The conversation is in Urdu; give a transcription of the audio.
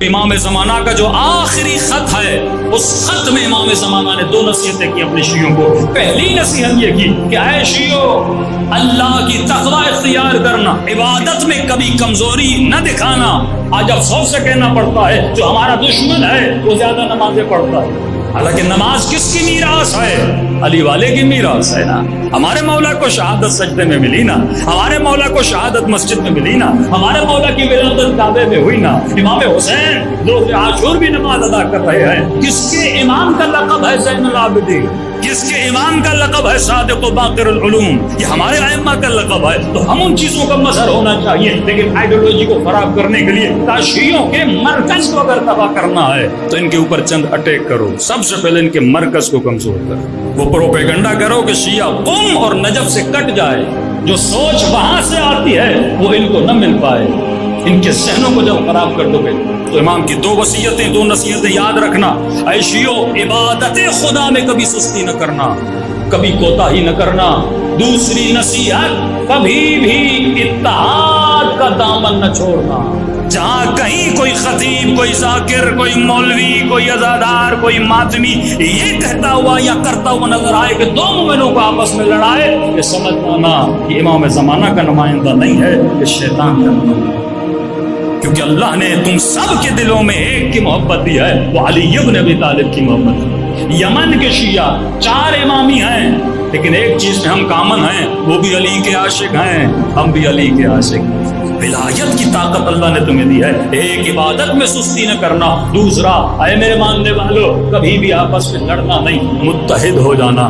امام زمانہ کا جو آخری خط ہے، اس خط میں امام زمانہ نے 2 نصیحتیں کی اپنے شیعوں کو۔ پہلی نصیحت یہ کی کہ اے شیعو، اللہ کی تقوی اختیار کرنا، عبادت میں کبھی کمزوری نہ دکھانا۔ آج افسوس سے کہنا پڑتا ہے جو ہمارا دشمن ہے وہ زیادہ نمازیں پڑھتا ہے، حالانکہ نماز کس کی میراث ہے؟ علی والے کی میراث ہے نا۔ ہمارے مولا کو شہادت سجدے میں ملی نا، ہمارے مولا کو شہادت مسجد میں ملی نا، ہمارے مولا کی ولادت کعبے میں ہوئی نا۔ امام حسین روز عاشور بھی نماز ادا کر رہے ہیں۔ کس کے امام کا لقب ہے زین العابدین؟ کس کے امام کا لقب ہے صادق و باقر العلوم؟ یہ ہمارے ائمہ کا لقب ہے۔ تو ہم ان چیزوں کا مظہر ہونا چاہیے، لیکن آئیڈیالوجی کو خراب کرنے کے لیے شیعوں کے مرکز کو اگر تباہ کرنا ہے تو ان کے اوپر چند اٹیک کرو۔ سب سے پہلے ان کے مرکز کو کمزور کرو، وہ پروپیگنڈا کرو کہ شیعہ قم اور نجف سے کٹ جائے، جو سوچ وہاں سے آتی ہے وہ ان کو نہ مل پائے۔ ان کے ذہنوں کو جب خراب کر دو گے تو امام کی 2 وصیتیں، 2 نصیحتیں یاد رکھنا۔ اے شیعو، عبادت خدا میں کبھی سستی نہ کرنا، کبھی کوتاہی نہ کرنا۔ دوسری نصیحت، کبھی بھی اتحاد کا دامن نہ چھوڑنا۔ جہاں کہیں کوئی خطیب، کوئی ذاکر، کوئی مولوی، کوئی عزادار، کوئی ماتمی یہ کہتا ہوا یا کرتا ہوا نظر آئے کہ 2 مومنوں کو آپس میں لڑائے، یہ سمجھ پانا یہ امام زمانہ کا نمائندہ نہیں ہے، یہ شیطان کا نمائندہ۔ کیونکہ اللہ نے تم سب کے دلوں میں ایک کی محبت دی ہے، وہ علی ابن ابی طالب کی محبت ہے۔ یمن کے شیعہ 4 امامی ہیں، لیکن ایک چیز میں ہم کامن ہیں، وہ بھی علی کے عاشق ہیں، ہم بھی علی کے عاشق ہیں۔ ولایت کی طاقت اللہ نے تمہیں دی ہے۔ ایک، عبادت میں سستی نہ کرنا۔ دوسرا، اے میرے ماننے والوں، کبھی بھی آپس میں لڑنا نہیں، متحد ہو جانا۔